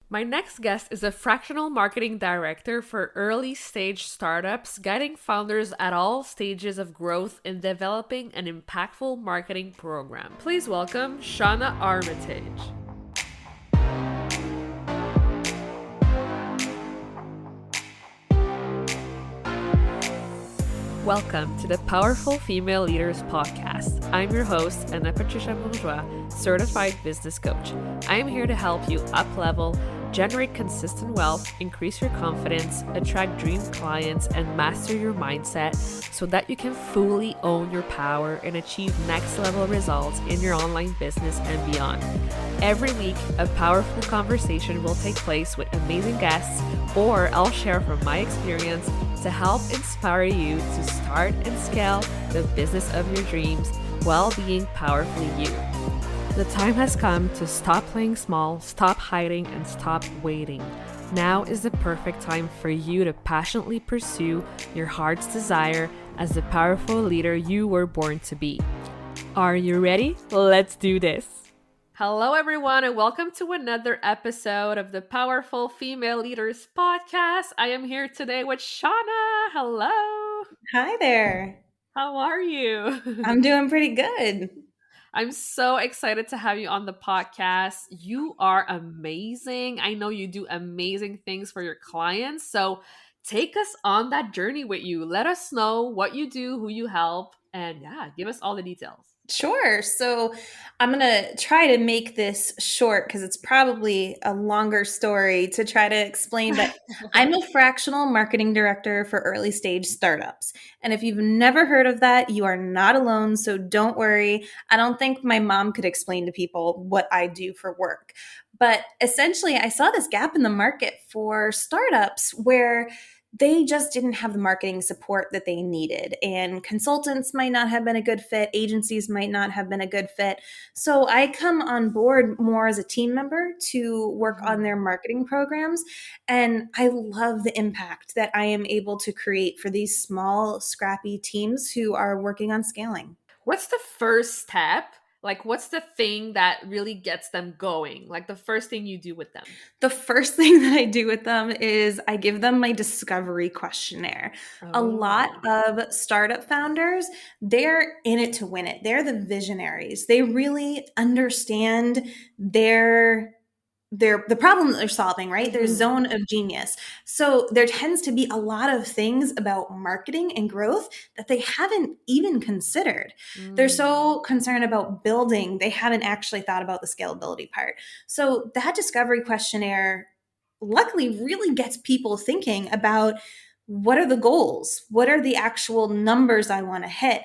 My next guest is a fractional marketing director for early stage startups, guiding founders at all stages of growth in developing an impactful marketing program. Please welcome Shauna Armitage. Welcome to the Powerful Female Leaders Podcast. I'm your host, Anna Patricia Bourgeois, certified business coach. I am here to help you up-level, generate consistent wealth, increase your confidence, attract dream clients, and master your mindset so that you can fully own your power and achieve next-level results in your online business and beyond. Every week, a powerful conversation will take place with amazing guests, or I'll share from my experience to help inspire you to start and scale the business of your dreams while being powerfully you. The time has come to stop playing small, stop hiding, and stop waiting. Now is the perfect time for you to passionately pursue your heart's desire as the powerful leader you were born to be. Are you ready? Let's do this. Hello, everyone, and welcome to another episode of the Powerful Female Leaders Podcast. I am here today with Shauna. Hello. Hi there. How are you? I'm doing pretty good. I'm so excited to have you on the podcast. You are amazing. I know you do amazing things for your clients. So take us on that journey with you. Let us know what you do, who you help, and yeah, give us all the details. Sure. So I'm going to try to make this short because it's probably a longer story to try to explain. But I'm a fractional marketing director for early stage startups. And if you've never heard of that, you are not alone. So don't worry. I don't think my mom could explain to people what I do for work. But essentially, I saw this gap in the market for startups where they just didn't have the marketing support that they needed. And consultants might not have been a good fit, agencies might not have been a good fit. So I come on board more as a team member to work on their marketing programs. And I love the impact that I am able to create for these small, scrappy teams who are working on scaling. What's the first step? Like, what's the thing that really gets them going? Like, the first thing you do with them? The first thing that I do with them is I give them my discovery questionnaire. A lot Oh. of startup founders, they're in it to win it. They're the visionaries. They really understand the problem that they're solving, right? Their zone of genius. So there tends to be a lot of things about marketing and growth that they haven't even considered. They're so concerned about building, they haven't actually thought about the scalability part. So that discovery questionnaire luckily really gets people thinking about what are the goals? What are the actual numbers I want to hit?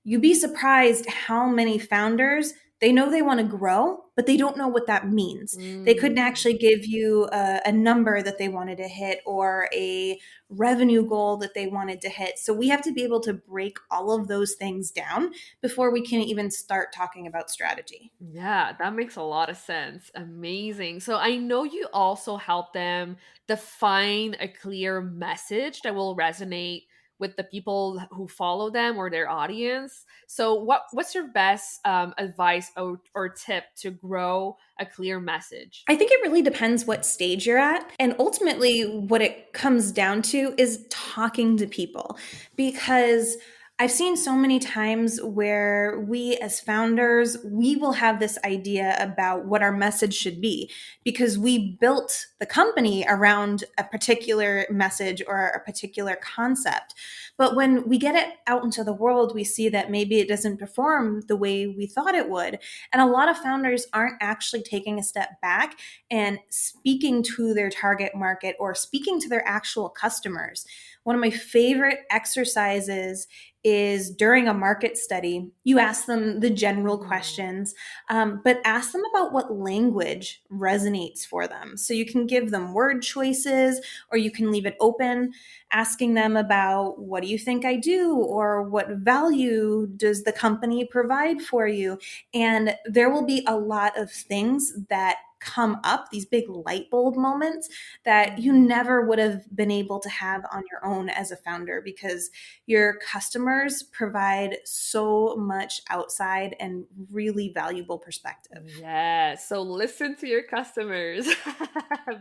You'd be surprised how many founders they know they want to grow, but they don't know what that means. They couldn't actually give you a number that they wanted to hit or a revenue goal that they wanted to hit. So we have to be able to break all of those things down before we can even start talking about strategy. Yeah, that makes a lot of sense. Amazing. So I know you also help them define a clear message that will resonate with the people who follow them or their audience. So what's your best advice or tip to grow a clear message? I think it really depends what stage you're at. And ultimately, what it comes down to is talking to people because I've seen so many times where we as founders, we will have this idea about what our message should be because we built the company around a particular message or a particular concept. But when we get it out into the world, we see that maybe it doesn't perform the way we thought it would. And a lot of founders aren't actually taking a step back and speaking to their target market or speaking to their actual customers. One of my favorite exercises is during a market study, you ask them the general questions, but ask them about what language resonates for them. So you can give them word choices or you can leave it open, asking them about what do you think I do or what value does the company provide for you? And there will be a lot of things that come up, these big light bulb moments that you never would have been able to have on your own as a founder, because your customers provide so much outside and really valuable perspective. Yeah. So listen to your customers,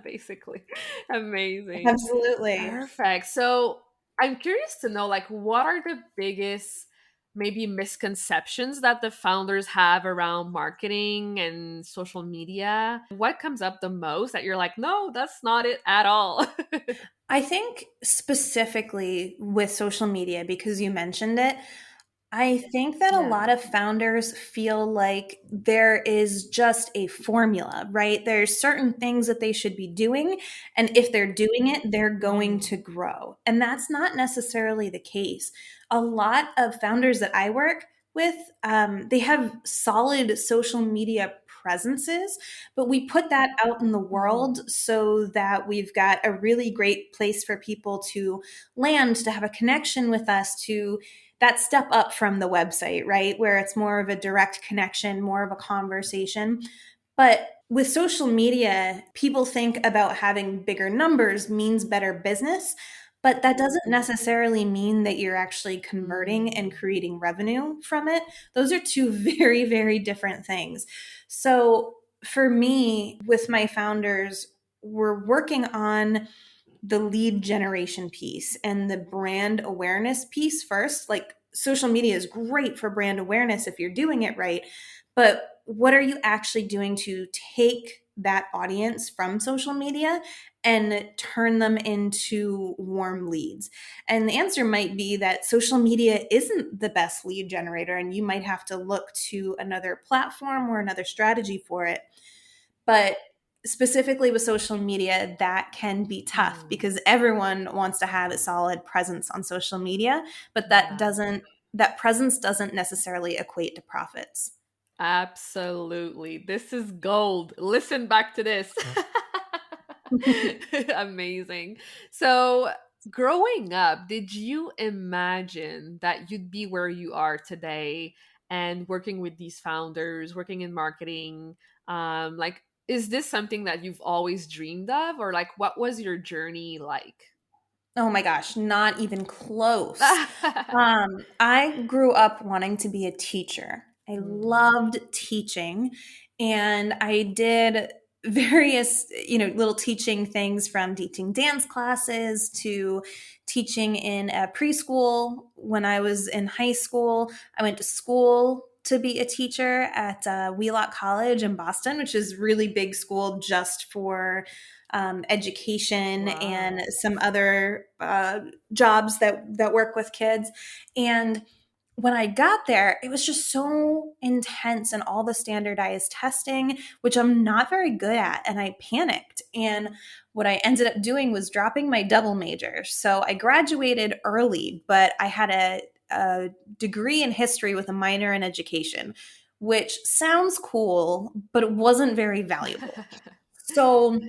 basically. Amazing. Absolutely. Perfect. So I'm curious to know, like, what are the biggest maybe misconceptions that the founders have around marketing and social media? What comes up the most that you're like, no, that's not it at all? I think specifically with social media, because you mentioned it, I think that a Yeah. lot of founders feel like there is just a formula, right? There's certain things that they should be doing. And if they're doing it, they're going Mm. to grow. And that's not necessarily the case. A lot of founders that I work with, they have solid social media presences, but we put that out in the Mhm. world so that we've got a really great place for people to land, to have a connection with us, to that step up from the website, right? Where it's more of a direct connection, more of a conversation. But with social media, people think about having bigger numbers means better business, but that doesn't necessarily mean that you're actually converting and Mm. creating revenue from it. Those are two very, very different things. So for me, with my founders, we're working on the lead generation piece and the brand awareness piece first. Like, social media is great for brand awareness if you're doing it right, but what are you actually doing to take that audience from social media and turn them into warm leads? And the answer might be that social media isn't the best lead generator, and you might have to look to another platform or another strategy for it. But specifically with social media, that can be tough Mm. because everyone wants to have a solid presence on social media, but Yeah. that presence doesn't necessarily equate to profits. Absolutely. This is gold. Listen back to this. Amazing. So, growing up, did you imagine that you'd be where you are today and working with these founders, working in marketing? Like, is this something that you've always dreamed of, or like, what was your journey like? Oh my gosh, not even close. I grew up wanting to be a teacher. I Mm. loved teaching, and I did various, little teaching things, from teaching dance classes to teaching in a preschool. When I was in high school, I went to school to be a teacher at Wheelock College in Boston, which is really big school just for education and Wow. some other jobs that work with kids. And when I got there, it was just so intense and all the standardized testing, which I'm not very good at. And I panicked. And what I ended up doing was dropping my double major. So I graduated early, but I had a degree in history with a minor in education, which sounds cool, but it wasn't very valuable. So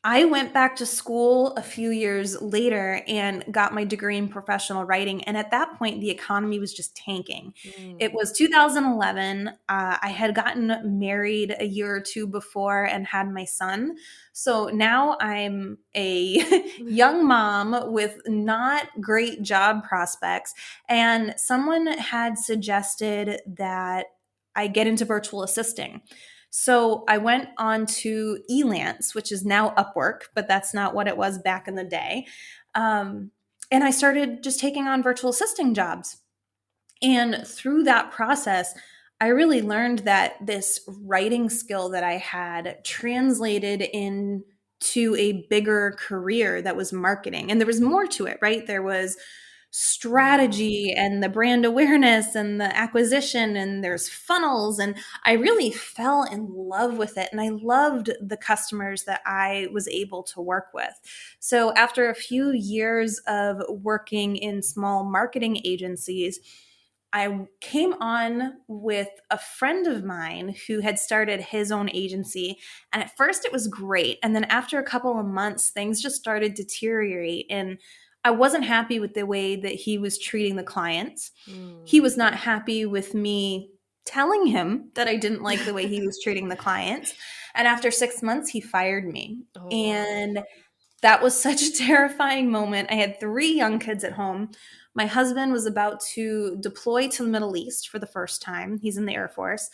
I went back to school a few years later and got my degree in professional writing. And at that point, the economy was just tanking. It Mm. was 2011. I had gotten married a year or two before and had my son. So now I'm a young mom with not great job prospects. And someone had suggested that I get into virtual assisting. So I went on to Elance, which is now Upwork, but that's not what it was back in the day. Um, and I started just taking on virtual assisting jobs. And through that process, I really learned that this writing skill that I had translated into a bigger career that was marketing. And there was more to it, right? There was Wow. strategy and the brand awareness and the acquisition, and there's funnels. And I really fell in love with it. And I loved the customers that I was able to work with. So after a few years of working in small marketing agencies, I came on with a friend of mine who had started his own agency. And at first it was great. And then after a couple of months, things just started to deteriorate. And I wasn't happy with the way that he was treating the clients. He Mm. was not happy with me telling him that I didn't like the way he was treating the clients. And after 6 months, he fired me. Oh, wow. And that was such a terrifying moment. I had 3 young kids at home. My husband was about to deploy to the Middle East for the first time. He's in the Air Force.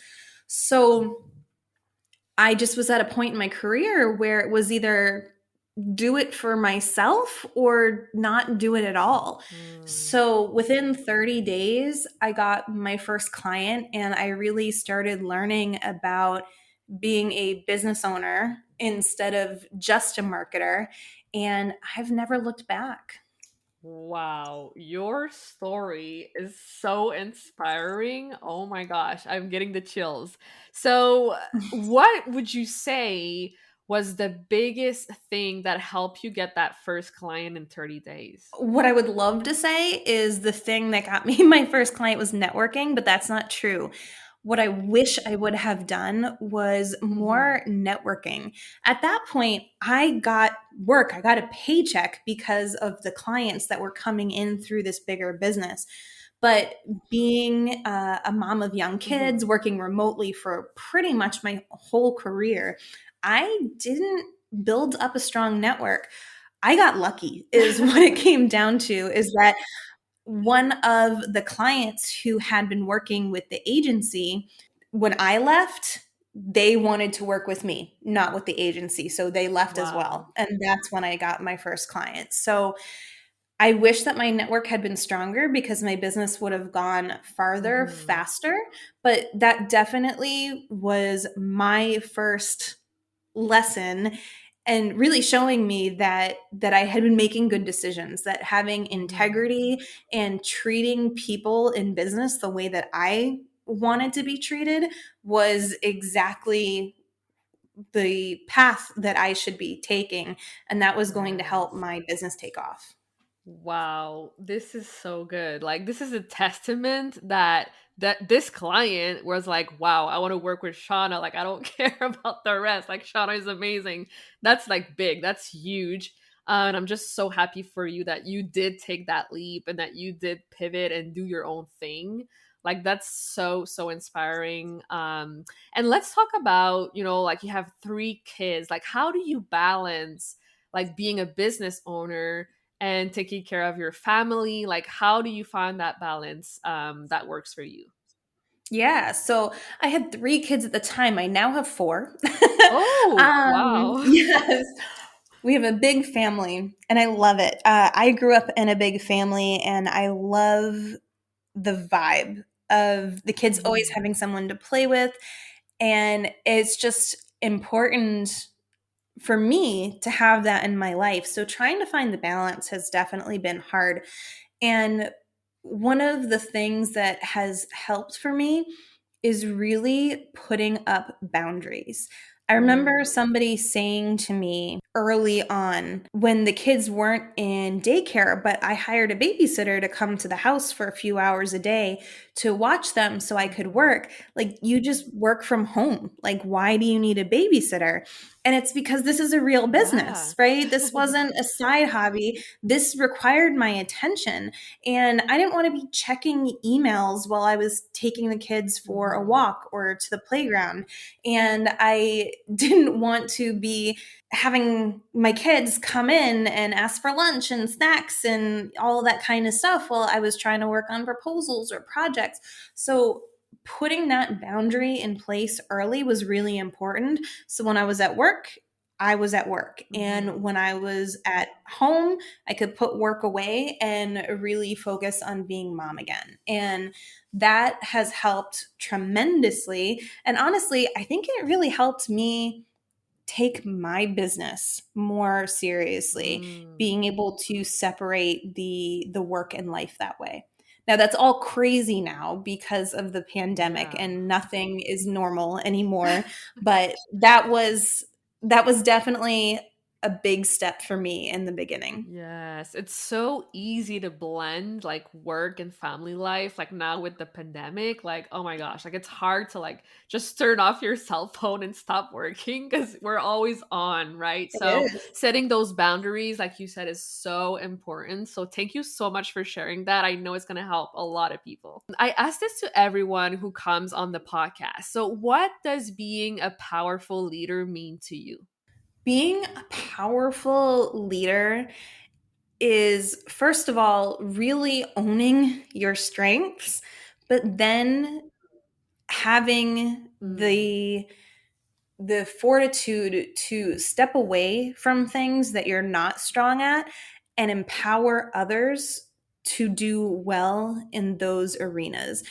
So I just was at a point in my career where it was either do it for myself or not do it at all. Mm. So within 30 days, I got my first client and I really started learning about being a business owner instead of just a marketer. And I've never looked back. Wow, your story is so inspiring. Oh my gosh, I'm getting the chills. So, what would you say was the biggest thing that helped you get that first client in 30 days? What I would love to say is the thing that got me my first client was networking, but that's not true. What I wish I would have done was Mhm. more networking. At that point, I got work, I got a paycheck because of the clients that were coming in through this bigger business. But being a mom of young kids, Mhm. working remotely for pretty much my whole career, I didn't build up a strong network. I got lucky is what it came down to, is that one of the clients who had been working with the agency, when I left, they wanted to work with me, not with the agency. So they left as Wow. well. And that's when I got my first client. So I wish that my network had been stronger because my business would have gone farther Mhm. faster. But that definitely was my first lesson and really showing me that I had been making good decisions, that having Mhm. integrity and treating people in business the way that I wanted to be treated was exactly the path that I should be taking, and that was going to help Yes. my business take off. Wow, this is so good. Like this is a testament that this client was like, "Wow, I want to work with Shauna. Like I don't care about the rest. Like Shauna is amazing." That's like big. That's huge. And I'm just so happy for you that you did take that leap and that you did pivot and do your own thing. Like that's so inspiring. And let's talk about, like you have 3 kids. Like how do you balance like being a business owner and taking care of your family? Like how do you find that balance that works for you? Yeah, so I had 3 kids at the time. I now have 4. Oh, wow. Yes. We have a big family, and I love it. I grew up in a big family, and I love the vibe of the kids always Mhm. having someone to play with, and it's just important for me to have that in my life. So trying to find the balance has definitely been hard. And one of the things that has helped for me is really putting up boundaries. I remember Mm. somebody saying to me early on when the kids weren't in daycare, but I hired a babysitter to come to the house for a few hours a day to watch them so I could Mhm. work. Like, you just work from home. Like, why do you need a babysitter? And it's because this is a real Yeah. business, right? This wasn't a side hobby. This required my attention. And I didn't want to be checking emails while I was taking the kids for a Mhm. walk or to the playground. And I didn't want to be having my kids come in and ask for lunch and snacks and all that kind of stuff while I was trying to work on proposals or projects. So putting that boundary in place early was really important. So when I was at work, I was at work. And Mhm. when I was at home, I could put work away and really focus on being mom again. And that has helped tremendously. And honestly, I think it really helped me take my business more seriously, Mm. being able to separate the work and life that way. Now that's all crazy now because of the pandemic Yeah. and nothing is normal anymore, but that was definitely a big step for me in the beginning. Yes, it's so easy to blend like work and family life. Like now with the pandemic, like, oh my gosh, like it's hard to like just turn off your cell phone and stop working because we're always on, right? It So is. setting those boundaries, like you said, is so important. So thank you so much for sharing that. I know it's going to help a lot of people. I ask this to everyone who comes on the podcast. So, what does being a powerful leader mean to you? Being a powerful leader is, first of all, really owning your strengths, but then having Mm. the fortitude to step away from things that you're not strong at and empower others to do well in those arenas.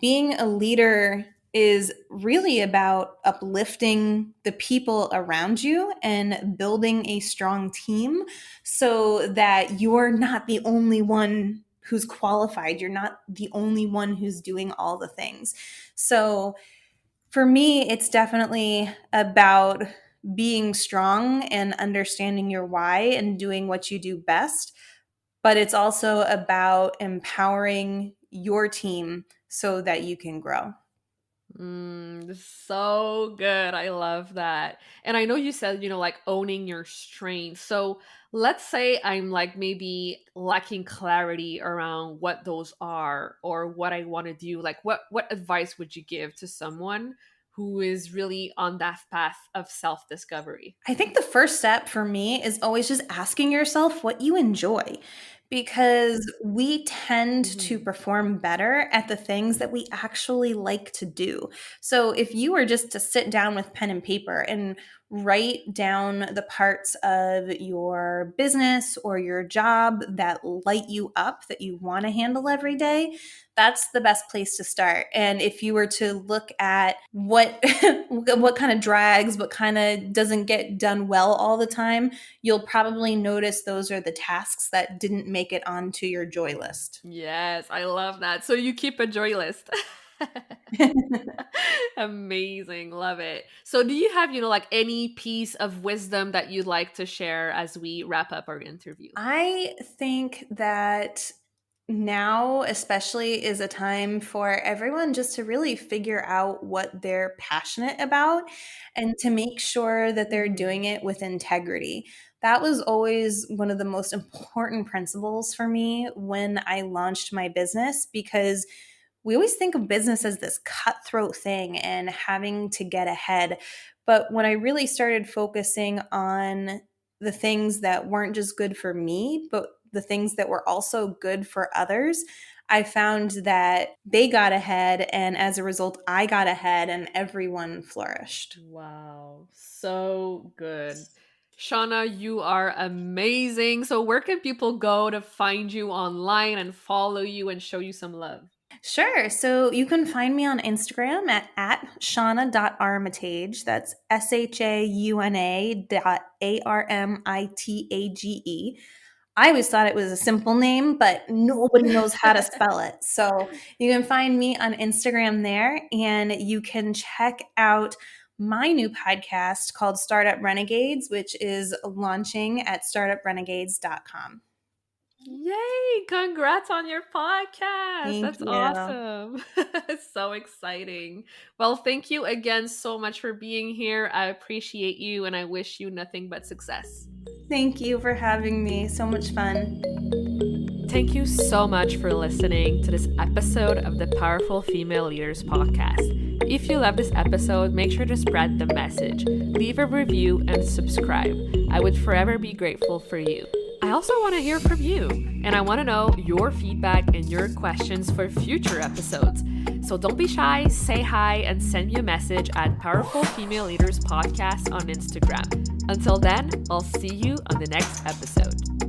Being a leader is really about uplifting the people around you and building a strong team so that you're not the only one who's qualified. You're not the only one who's doing all the things. So for me, it's definitely about being strong and understanding your why and doing what you do best. But it's also about empowering your team so that you can grow. So good. I love that. And I know you said, like owning your strengths. So let's say I'm like maybe lacking clarity around what those are or what I want to do. Like what advice would you give to someone who is really on that path of self-discovery? I think the first step for me is always just asking yourself what you enjoy because we tend to Mhm. perform better at the things that we actually like to do. So if you were just to sit down with pen and paper and write down the parts of your business or your job that light you up, that you want to handle every day, that's the best place to start. And if you were to look at what what kind of drags, what kind of doesn't get done well all the time, you'll probably notice those are the tasks that didn't make it onto your joy list. Yes, I love that. So you keep a joy list. Amazing. Love it. So do you have, like any piece of wisdom that you'd like to share as we wrap up our interview? I think that now, especially, is a time for everyone just to really figure out what they're passionate about and to make sure that they're Mhm. doing it with integrity. That was always one of the most important principles for me when I launched my business because we always think of business as this cutthroat thing and having to get ahead. But when I really started focusing on the things that weren't just good for me, but the things that were also good for others, I found that they got ahead. And as a result, I got ahead and everyone flourished. Wow. So good. Shauna, you are amazing. So where can people go to find you online and follow you and show you some love? Sure. So you can find me on Instagram at shauna.armitage. That's SHAUNA.ARMITAGE. I always thought it was a simple name, but nobody knows how to spell it. So you can find me on Instagram there, and you can check out my new podcast called Startup Renegades, which is launching at startuprenegades.com. Yay! Congrats on your podcast. Thank That's you. awesome. It's so exciting. Well, thank you again so much for being here. I appreciate you and I wish you nothing but success. Thank you for having me. So much fun. Thank you so much for listening to this episode of the Powerful Female Leaders podcast. If you love this episode, make sure to spread the message, leave a review, and subscribe. I would forever be grateful for you. I also want to hear from you, and I want to know your feedback and your questions for future episodes. So don't be shy, say hi, and send me a message at Powerful Female Leaders Podcast on Instagram. Until then, I'll see you on the next episode.